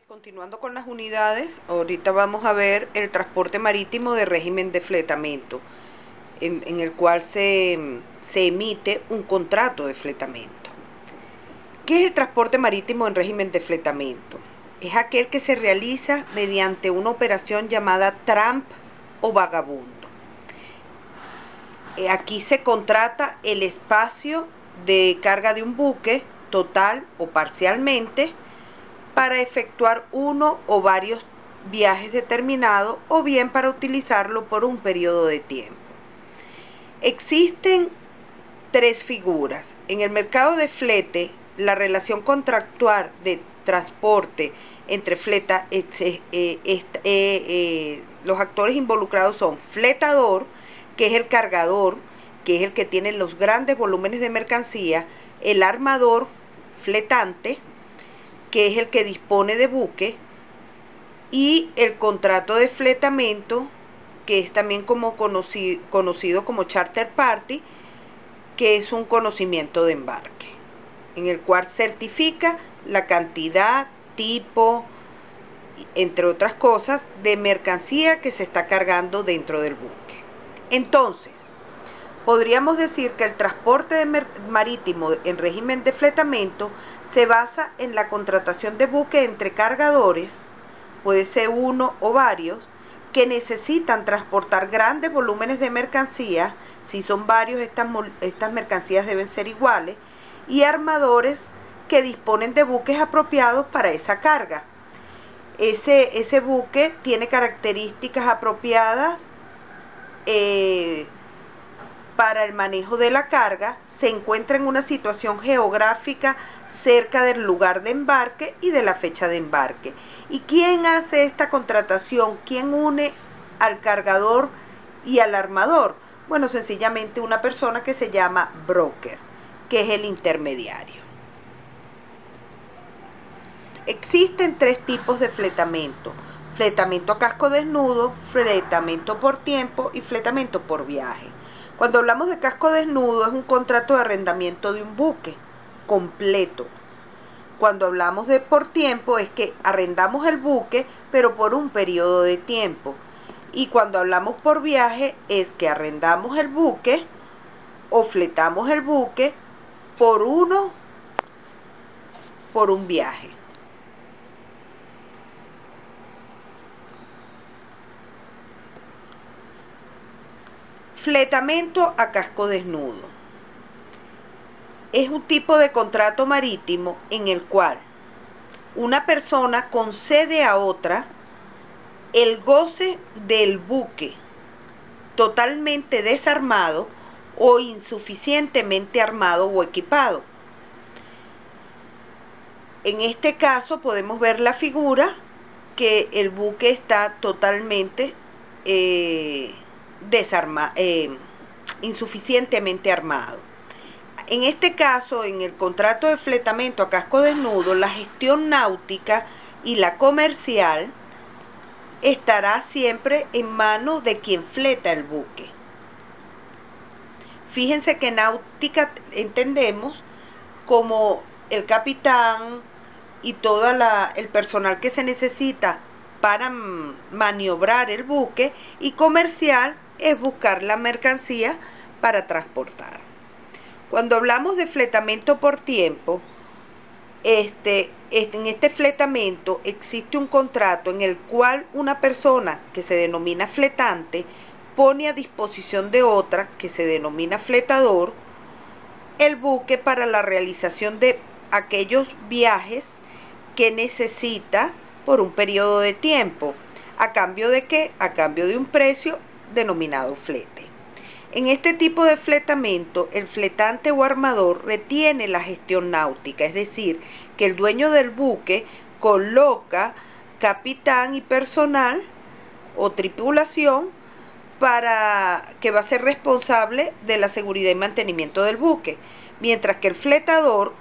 Continuando con las unidades, ahorita vamos a ver el transporte marítimo de régimen de fletamento, en el cual se emite un contrato de fletamento. ¿Qué es el transporte marítimo en régimen de fletamento? Es aquel que se realiza mediante una operación llamada tramp o vagabundo. Aquí se contrata el espacio de carga de un buque, total o parcialmente, para efectuar uno o varios viajes determinados o bien para utilizarlo por un periodo de tiempo. Existen tres figuras. En el mercado de flete, la relación contractual de transporte entre los actores involucrados son fletador, que es el cargador, que es el que tiene los grandes volúmenes de mercancía, el armador, fletante, que es el que dispone de buque, y el contrato de fletamento, que es también conocido como charter party, que es un conocimiento de embarque, en el cual certifica la cantidad, tipo, entre otras cosas, de mercancía que se está cargando dentro del buque. Entonces, podríamos decir que el transporte marítimo en régimen de fletamento se basa en la contratación de buques entre cargadores, puede ser uno o varios, que necesitan transportar grandes volúmenes de mercancía. Si son varios, estas mercancías deben ser iguales, y armadores que disponen de buques apropiados para esa carga. Ese buque tiene características apropiadas para el manejo de la carga, se encuentra en una situación geográfica cerca del lugar de embarque y de la fecha de embarque. ¿Y quién hace esta contratación? ¿Quién une al cargador y al armador? Bueno, sencillamente una persona que se llama broker, que es el intermediario. Existen tres tipos de fletamento: fletamento a casco desnudo, fletamento por tiempo y fletamento por viaje. Cuando hablamos de casco desnudo, es un contrato de arrendamiento de un buque completo. Cuando hablamos de por tiempo, es que arrendamos el buque, pero por un periodo de tiempo. Y cuando hablamos por viaje, es que arrendamos el buque o fletamos el buque por un viaje. Fletamento a casco desnudo es un tipo de contrato marítimo en el cual una persona concede a otra el goce del buque totalmente desarmado o insuficientemente armado o equipado. En este caso podemos ver la figura que el buque está totalmente insuficientemente armado. En este caso, en el contrato de fletamento a casco desnudo, la gestión náutica y la comercial estará siempre en manos de quien fleta el buque. Fíjense que náutica entendemos como el capitán y todo el personal que se necesita para maniobrar el buque, y comercial es buscar la mercancía para transportar. Cuando hablamos de fletamento por tiempo, en este fletamento existe un contrato en el cual una persona que se denomina fletante pone a disposición de otra que se denomina fletador el buque para la realización de aquellos viajes que necesita por un periodo de tiempo. ¿A cambio de qué? A cambio de un precio denominado flete. En este tipo de fletamento, el fletante o armador retiene la gestión náutica, es decir, que el dueño del buque coloca capitán y personal o tripulación que va a ser responsable de la seguridad y mantenimiento del buque, mientras que el fletador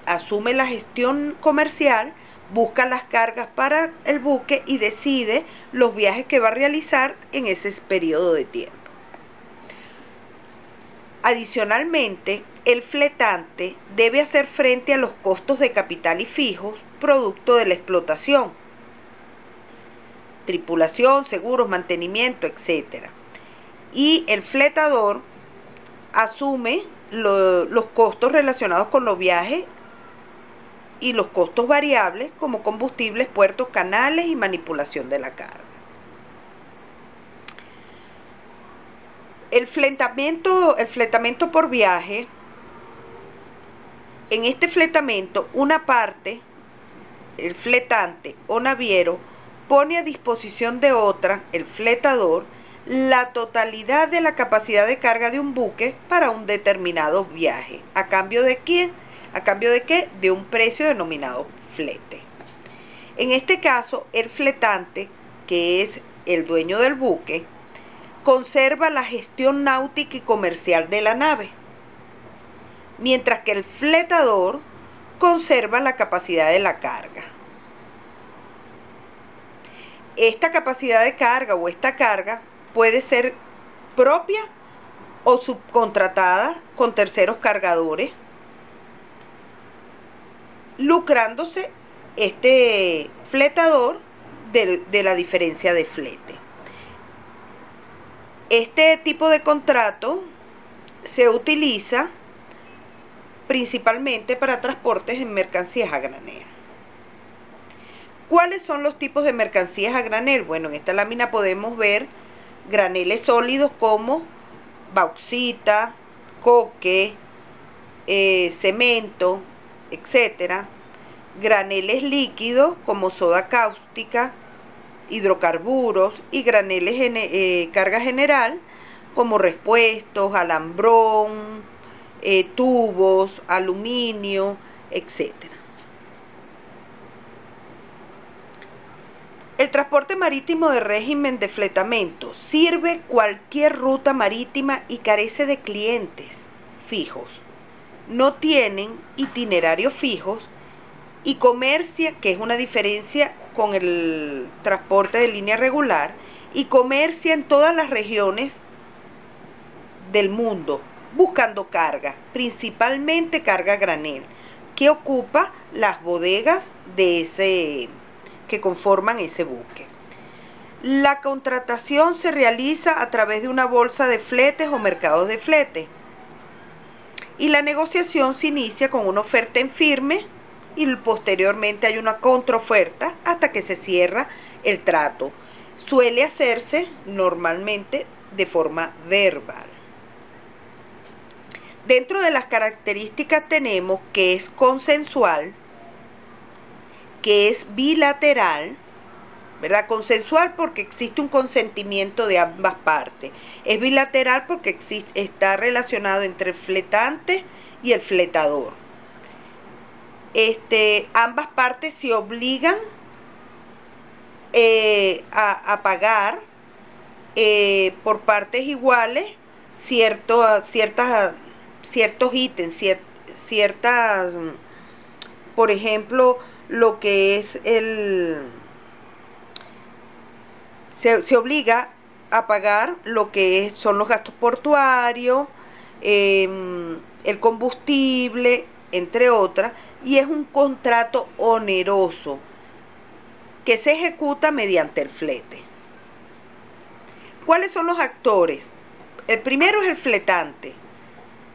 asume la gestión comercial, busca las cargas para el buque y decide los viajes que va a realizar en ese periodo de tiempo. Adicionalmente, el fletante debe hacer frente a los costos de capital y fijos producto de la explotación. Tripulación, seguros, mantenimiento, etc. Y el fletador asume los costos relacionados con los viajes y los costos variables como combustibles, puertos, canales y manipulación de la carga. El fletamiento por viaje. En este fletamiento, una parte, el fletante o naviero, pone a disposición de otra, el fletador, la totalidad de la capacidad de carga de un buque para un determinado viaje. ¿A cambio de quién? ¿A cambio de qué? De un precio denominado flete. En este caso, el fletante, que es el dueño del buque, conserva la gestión náutica y comercial de la nave, mientras que el fletador conserva la capacidad de la carga. Esta capacidad de carga o esta carga puede ser propia o subcontratada con terceros cargadores, lucrándose este fletador de la diferencia de flete. Este tipo de contrato se utiliza principalmente para transportes en mercancías a granel. ¿Cuáles son los tipos de mercancías a granel? Bueno, en esta lámina podemos ver graneles sólidos como bauxita, coque, cemento, etc. Graneles líquidos como soda cáustica, hidrocarburos, y graneles carga general como repuestos, alambrón, tubos, aluminio, etc. El transporte marítimo de régimen de fletamento sirve cualquier ruta marítima y carece de clientes fijos. No tienen itinerarios fijos y comercia, que es una diferencia con el transporte de línea regular, y comercia en todas las regiones del mundo, buscando carga, principalmente carga granel, que ocupa las bodegas que conforman ese buque. La contratación se realiza a través de una bolsa de fletes o mercados de flete, y la negociación se inicia con una oferta en firme y posteriormente hay una contraoferta hasta que se cierra el trato. Suele hacerse normalmente de forma verbal. Dentro de las características tenemos que es consensual, que es bilateral, ¿verdad? Consensual porque existe un consentimiento de ambas partes. Es bilateral porque está relacionado entre el fletante y el fletador. Ambas partes se obligan a pagar por partes iguales ciertos ítems, por ejemplo, lo que es se obliga a pagar lo que son los gastos portuarios, el combustible, entre otras, y es un contrato oneroso que se ejecuta mediante el flete. ¿Cuáles son los actores? El primero es el fletante.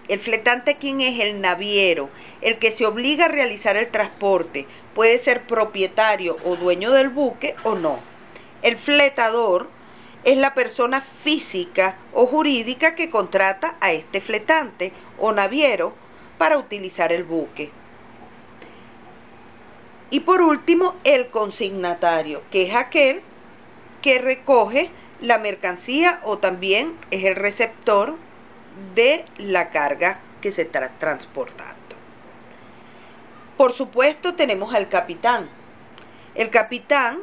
El fletante, ¿quién es? El naviero, el que se obliga a realizar el transporte. Puede ser propietario o dueño del buque o no. El fletador es la persona física o jurídica que contrata a este fletante o naviero para utilizar el buque. Y por último, el consignatario, que es aquel que recoge la mercancía o también es el receptor de la carga que se está transportando. Por supuesto, tenemos al capitán. El capitán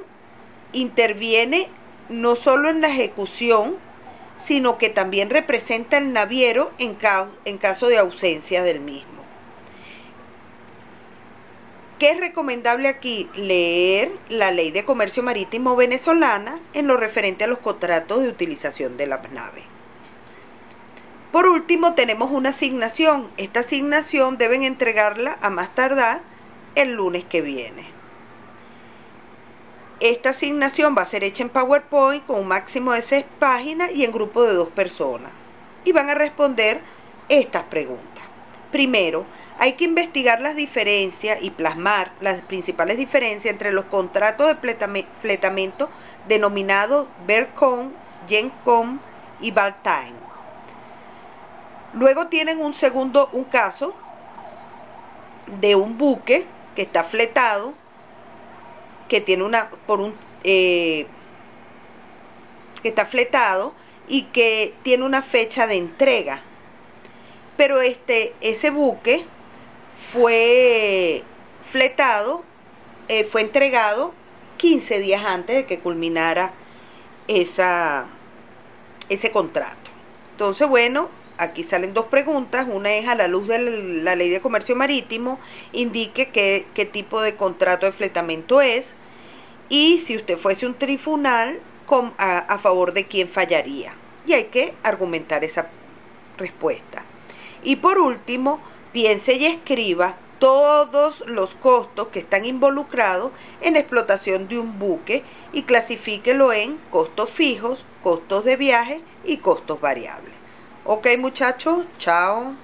interviene no solo en la ejecución, sino que también representa al naviero en caso de ausencia del mismo. ¿Qué es recomendable aquí? Leer la Ley de Comercio Marítimo venezolana en lo referente a los contratos de utilización de las naves. Por último, tenemos una asignación. Esta asignación deben entregarla a más tardar el lunes que viene. Esta asignación va a ser hecha en PowerPoint con un máximo de 6 páginas y en grupo de 2 personas. Y van a responder estas preguntas. Primero, hay que investigar las diferencias y plasmar las principales diferencias entre los contratos de fletamento denominados BERCON, GENCOM y BALTIME. Luego tienen un caso de un buque que está fletado, que tiene que está fletado y que tiene una fecha de entrega. Pero ese buque fue fletado, fue entregado 15 días antes de que culminara ese contrato. Entonces, bueno, aquí salen 2 preguntas. Una es: a la luz de la Ley de Comercio Marítimo, indique qué tipo de contrato de fletamento es, y si usted fuese un tribunal, a favor de quién fallaría. Y hay que argumentar esa respuesta. Y por último, piense y escriba todos los costos que están involucrados en la explotación de un buque y clasifíquelo en costos fijos, costos de viaje y costos variables. Ok, muchachos, chao.